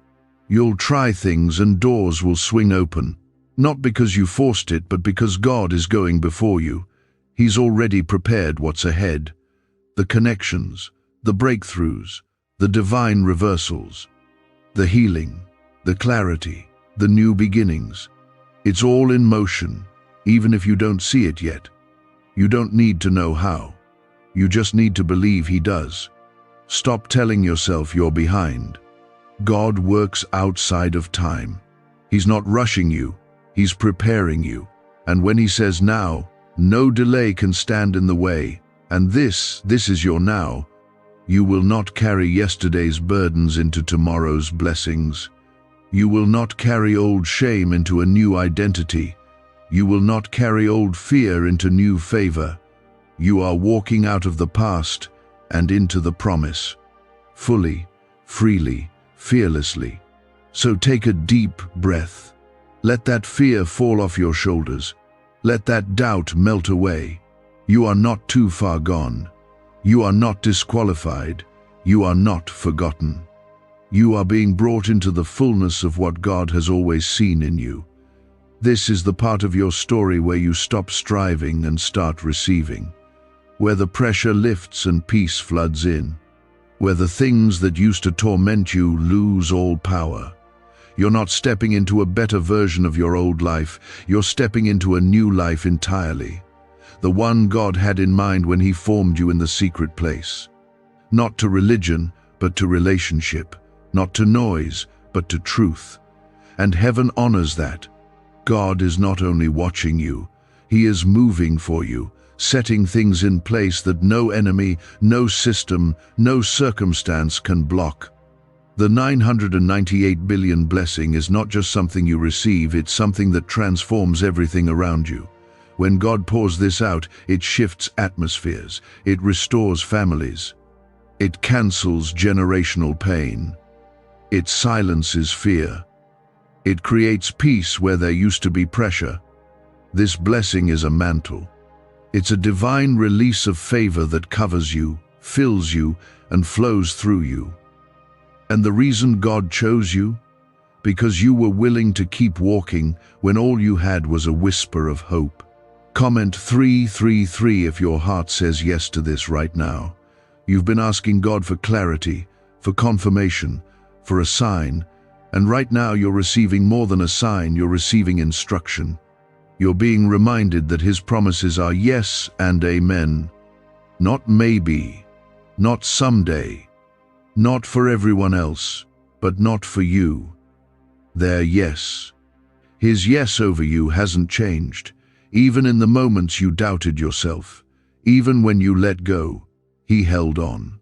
You'll try things and doors will swing open, not because you forced it, but because God is going before you. He's already prepared what's ahead. The connections, the breakthroughs, the divine reversals, the healing, the clarity, the new beginnings. It's all in motion, even if you don't see it yet. You don't need to know how. You just need to believe He does. Stop telling yourself you're behind. God works outside of time. He's not rushing you. He's preparing you. And when He says now, no delay can stand in the way. And this is your now. You will not carry yesterday's burdens into tomorrow's blessings. You will not carry old shame into a new identity. You will not carry old fear into new favor. You are walking out of the past and into the promise. Fully, freely, fearlessly. So take a deep breath. Let that fear fall off your shoulders. Let that doubt melt away. You are not too far gone. You are not disqualified. You are not forgotten. You are being brought into the fullness of what God has always seen in you. This is the part of your story where you stop striving and start receiving, where the pressure lifts and peace floods in, where the things that used to torment you lose all power. You're not stepping into a better version of your old life, you're stepping into a new life entirely. The one God had in mind when He formed you in the secret place. Not to religion, but to relationship. Not to noise, but to truth. And heaven honors that. God is not only watching you, He is moving for you, setting things in place that no enemy, no system, no circumstance can block. The 998 billion blessing is not just something you receive, it's something that transforms everything around you. When God pours this out, it shifts atmospheres, it restores families, it cancels generational pain, it silences fear, it creates peace where there used to be pressure. This blessing is a mantle. It's a divine release of favor that covers you, fills you, and flows through you. And the reason God chose you? Because you were willing to keep walking when all you had was a whisper of hope. Comment 333 if your heart says yes to this right now. You've been asking God for clarity, for confirmation, for a sign, and right now you're receiving more than a sign, you're receiving instruction. You're being reminded that His promises are yes and amen. Not maybe, not someday, not for everyone else, but not for you. They're yes. His yes over you hasn't changed. Even in the moments you doubted yourself, even when you let go, He held on.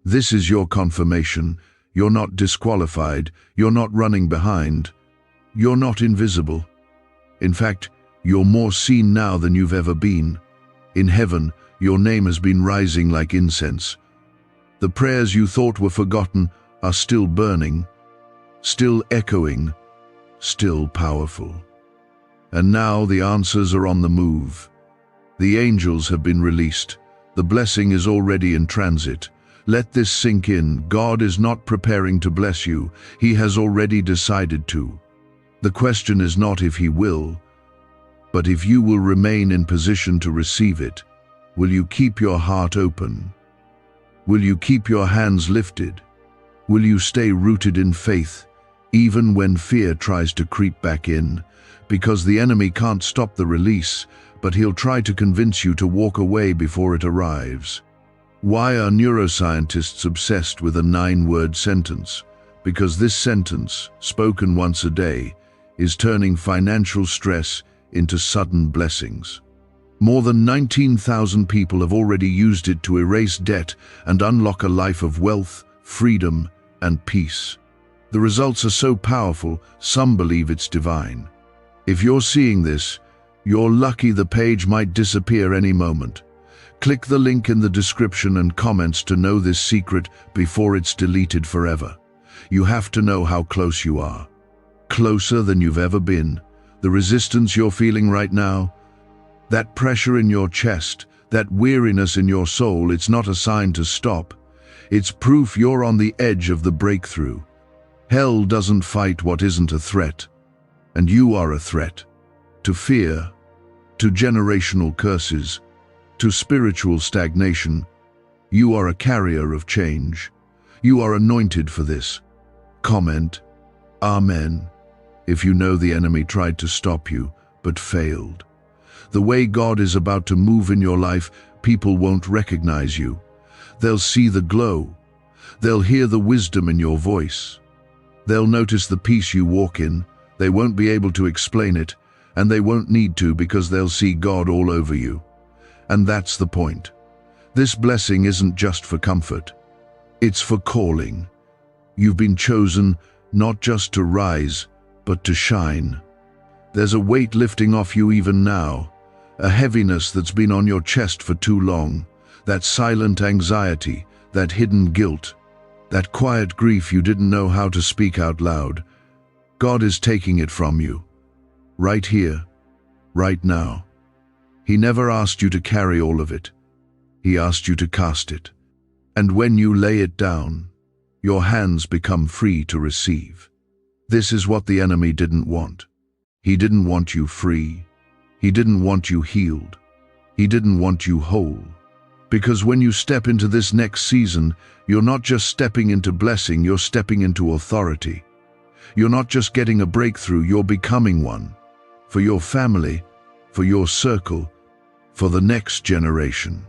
This is your confirmation. You're not disqualified. You're not running behind. You're not invisible. In fact, you're more seen now than you've ever been. In heaven, your name has been rising like incense. The prayers you thought were forgotten are still burning, still echoing, still powerful. And now the answers are on the move. The angels have been released. The blessing is already in transit. Let this sink in. God is not preparing to bless you. He has already decided to. The question is not if He will, but if you will remain in position to receive it. Will you keep your heart open? Will you keep your hands lifted? Will you stay rooted in faith, even when fear tries to creep back in? Because the enemy can't stop the release, but he'll try to convince you to walk away before it arrives. Why are neuroscientists obsessed with a 9-word sentence? Because this sentence, spoken once a day, is turning financial stress into sudden blessings. More than 19,000 people have already used it to erase debt and unlock a life of wealth, freedom, and peace. The results are so powerful, some believe it's divine. If you're seeing this, you're lucky. The page might disappear any moment. Click the link in the description and comments to know this secret before it's deleted forever. You have to know how close you are. Closer than you've ever been. The resistance you're feeling right now, that pressure in your chest, that weariness in your soul, it's not a sign to stop. It's proof you're on the edge of the breakthrough. Hell doesn't fight what isn't a threat. And you are a threat. To fear, to generational curses, to spiritual stagnation. You are a carrier of change. You are anointed for this. Comment, Amen, if you know the enemy tried to stop you, but failed. The way God is about to move in your life, people won't recognize you. They'll see the glow. They'll hear the wisdom in your voice. They'll notice the peace you walk in. They won't be able to explain it, and they won't need to because they'll see God all over you. And that's the point. This blessing isn't just for comfort. It's for calling. You've been chosen not just to rise, but to shine. There's a weight lifting off you even now, a heaviness that's been on your chest for too long, that silent anxiety, that hidden guilt, that quiet grief you didn't know how to speak out loud. God is taking it from you, right here, right now. He never asked you to carry all of it. He asked you to cast it. And when you lay it down, your hands become free to receive. This is what the enemy didn't want. He didn't want you free. He didn't want you healed. He didn't want you whole. Because when you step into this next season, you're not just stepping into blessing, you're stepping into authority. You're not just getting a breakthrough, you're becoming one. For your family, for your circle, for the next generation.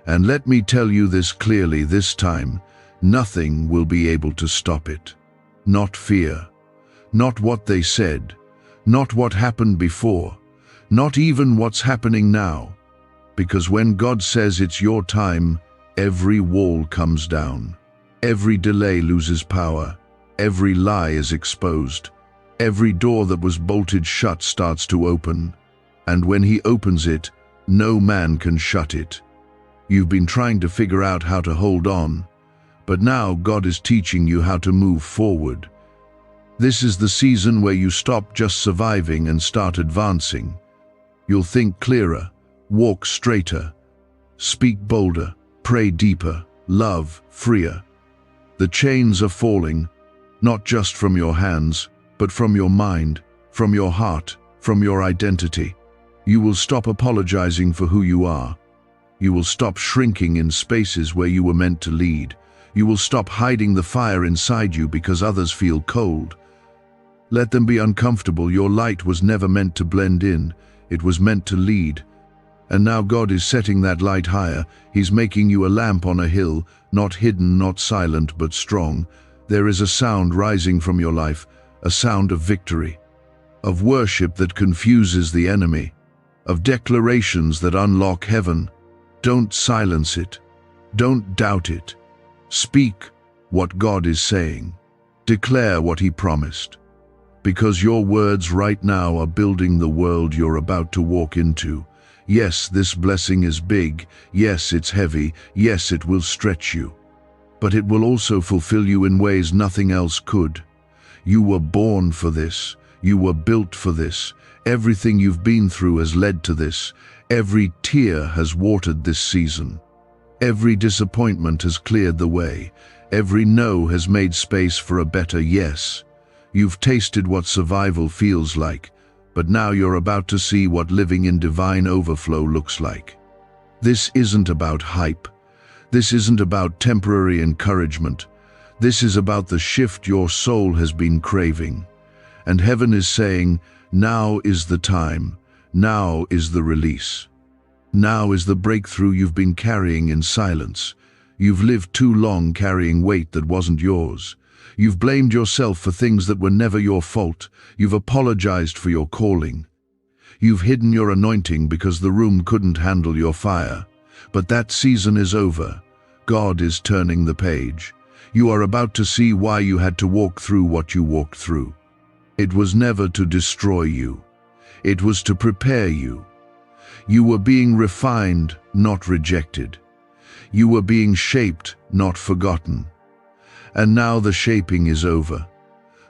And let me tell you this clearly this time, nothing will be able to stop it. Not fear, not what they said, not what happened before, not even what's happening now. Because when God says it's your time, every wall comes down. Every delay loses power. Every lie is exposed. Every door that was bolted shut starts to open. And when He opens it, no man can shut it. You've been trying to figure out how to hold on, but now God is teaching you how to move forward. This is the season where you stop just surviving and start advancing. You'll think clearer, walk straighter, speak bolder, pray deeper, love freer. The chains are falling, not just from your hands, but from your mind, from your heart, from your identity. You will stop apologizing for who you are. You will stop shrinking in spaces where you were meant to lead. You will stop hiding the fire inside you because others feel cold. Let them be uncomfortable. Your light was never meant to blend in. It was meant to lead. And now God is setting that light higher. He's making you a lamp on a hill, not hidden, not silent, but strong. There is a sound rising from your life, a sound of victory, of worship that confuses the enemy, of declarations that unlock heaven. Don't silence it. Don't doubt it. Speak what God is saying. Declare what He promised. Because your words right now are building the world you're about to walk into. Yes, this blessing is big. Yes, it's heavy. Yes, it will stretch you. But it will also fulfill you in ways nothing else could. You were born for this. You were built for this. Everything you've been through has led to this. Every tear has watered this season. Every disappointment has cleared the way. Every no has made space for a better yes. You've tasted what survival feels like, but now you're about to see what living in divine overflow looks like. This isn't about hype. This isn't about temporary encouragement. This is about the shift your soul has been craving. And heaven is saying, now is the time. Now is the release. Now is the breakthrough you've been carrying in silence. You've lived too long carrying weight that wasn't yours. You've blamed yourself for things that were never your fault. You've apologized for your calling. You've hidden your anointing because the room couldn't handle your fire. But that season is over. God is turning the page. You are about to see why you had to walk through what you walked through. It was never to destroy you. It was to prepare you. You were being refined, not rejected. You were being shaped, not forgotten. And now the shaping is over.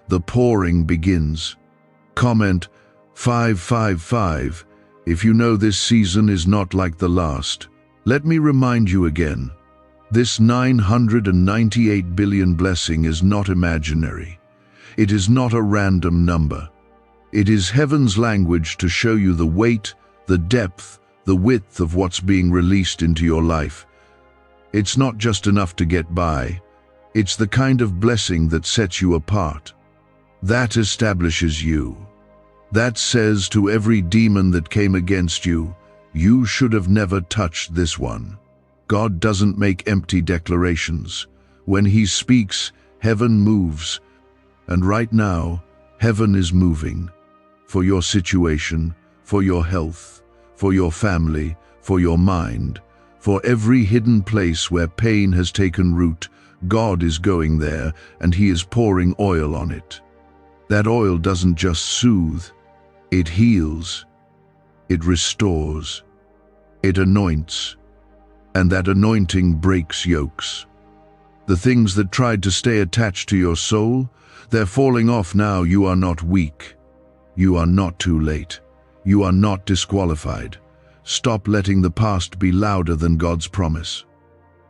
The pouring begins. Comment 555 if you know this season is not like the last. Let me remind you again. This 998 billion blessing is not imaginary. It is not a random number. It is heaven's language to show you the weight, the depth, the width of what's being released into your life. It's not just enough to get by. It's the kind of blessing that sets you apart. That establishes you. That says to every demon that came against you, you should have never touched this one. God doesn't make empty declarations. When He speaks, heaven moves. And right now, heaven is moving. For your situation, for your health, for your family, for your mind, for every hidden place where pain has taken root, God is going there and He is pouring oil on it. That oil doesn't just soothe, it heals, it restores, it anoints, and that anointing breaks yokes. The things that tried to stay attached to your soul, they're falling off now. You are not weak. You are not too late. You are not disqualified. Stop letting the past be louder than God's promise.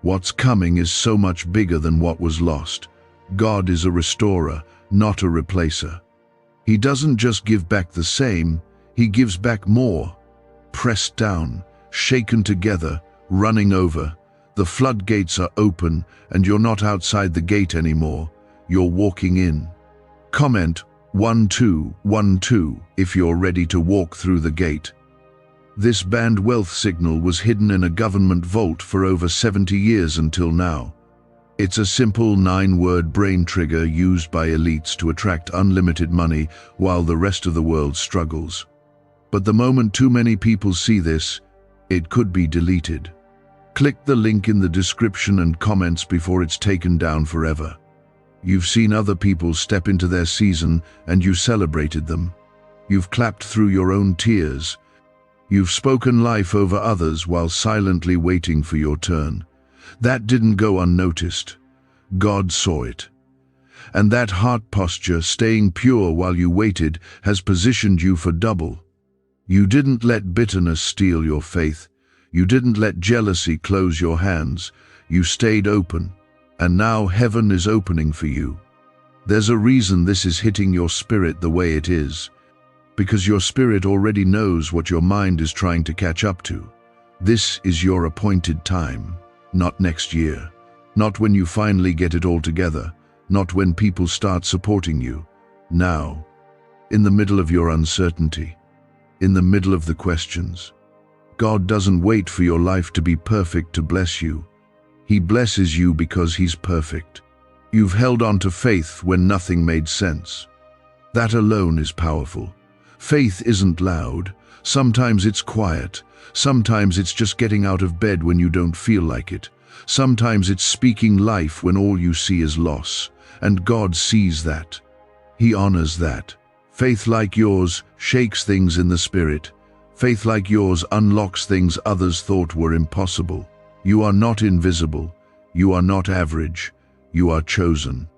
What's coming is so much bigger than what was lost. God is a restorer, not a replacer. He doesn't just give back the same, he gives back more. Pressed down, shaken together, running over. The floodgates are open and you're not outside the gate anymore. You're walking in. Comment 1212 if you're ready to walk through the gate. This banned wealth signal was hidden in a government vault for over 70 years until now. It's a simple 9-word brain trigger used by elites to attract unlimited money while the rest of the world struggles. But the moment too many people see this, it could be deleted. Click the link in the description and comments before it's taken down forever. You've seen other people step into their season and you celebrated them. You've clapped through your own tears. You've spoken life over others while silently waiting for your turn. That didn't go unnoticed. God saw it. And that heart posture, staying pure while you waited, has positioned you for double. You didn't let bitterness steal your faith. You didn't let jealousy close your hands. You stayed open. And now heaven is opening for you. There's a reason this is hitting your spirit the way it is. Because your spirit already knows what your mind is trying to catch up to. This is your appointed time, not next year, not when you finally get it all together, not when people start supporting you. Now, in the middle of your uncertainty, in the middle of the questions. God doesn't wait for your life to be perfect to bless you. He blesses you because He's perfect. You've held on to faith when nothing made sense. That alone is powerful. Faith isn't loud. Sometimes it's quiet. Sometimes it's just getting out of bed when you don't feel like it. Sometimes it's speaking life when all you see is loss. And God sees that. He honors that. Faith like yours shakes things in the spirit. Faith like yours unlocks things others thought were impossible. You are not invisible. You are not average. You are chosen.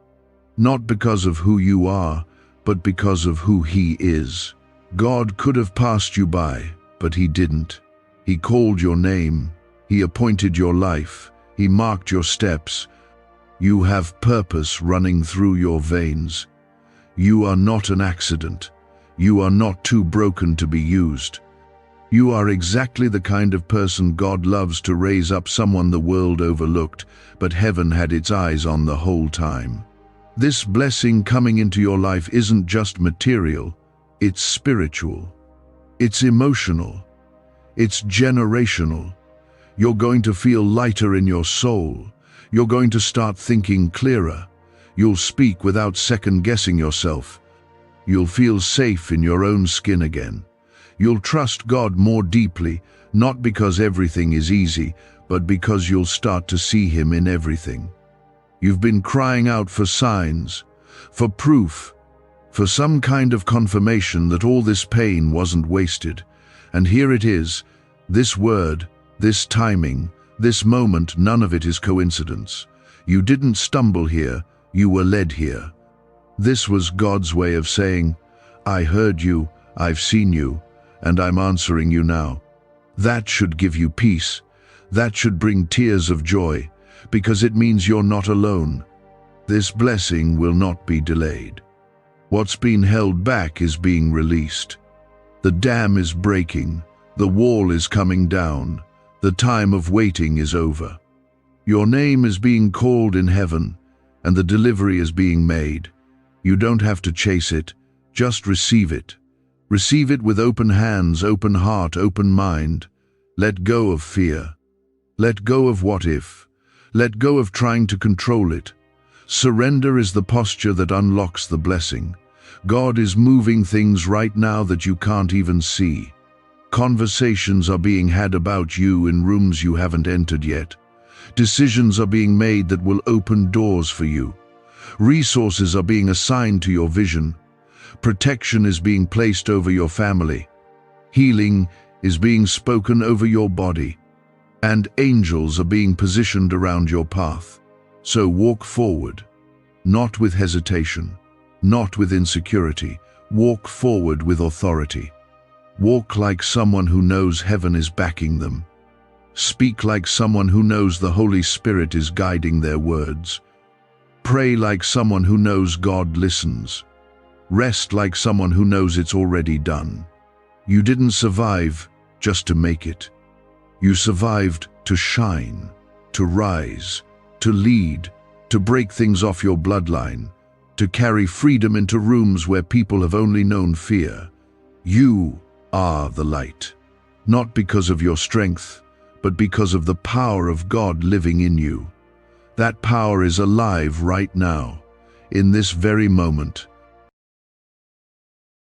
Not because of who you are, but because of who He is. God could have passed you by, but He didn't. He called your name. He appointed your life. He marked your steps. You have purpose running through your veins. You are not an accident. You are not too broken to be used. You are exactly the kind of person God loves to raise up, someone the world overlooked, but heaven had its eyes on the whole time. This blessing coming into your life isn't just material, it's spiritual. It's emotional. It's generational. You're going to feel lighter in your soul. You're going to start thinking clearer. You'll speak without second-guessing yourself. You'll feel safe in your own skin again. You'll trust God more deeply, not because everything is easy, but because you'll start to see Him in everything. You've been crying out for signs, for proof, for some kind of confirmation that all this pain wasn't wasted. And here it is, this word, this timing, this moment, none of it is coincidence. You didn't stumble here, you were led here. This was God's way of saying, I heard you, I've seen you, and I'm answering you now. That should give you peace. That should bring tears of joy, because it means you're not alone. This blessing will not be delayed. What's been held back is being released. The dam is breaking. The wall is coming down. The time of waiting is over. Your name is being called in heaven, and the delivery is being made. You don't have to chase it, just receive it. Receive it with open hands, open heart, open mind. Let go of fear. Let go of what if. Let go of trying to control it. Surrender is the posture that unlocks the blessing. God is moving things right now that you can't even see. Conversations are being had about you in rooms you haven't entered yet. Decisions are being made that will open doors for you. Resources are being assigned to your vision. Protection is being placed over your family. Healing is being spoken over your body. And angels are being positioned around your path. So walk forward, not with hesitation, not with insecurity. Walk forward with authority. Walk like someone who knows heaven is backing them. Speak like someone who knows the Holy Spirit is guiding their words. Pray like someone who knows God listens. Rest like someone who knows it's already done. You didn't survive just to make it. You survived to shine, to rise, to lead, to break things off your bloodline, to carry freedom into rooms where people have only known fear. You are the light, not because of your strength, but because of the power of God living in you. That power is alive right now, in this very moment,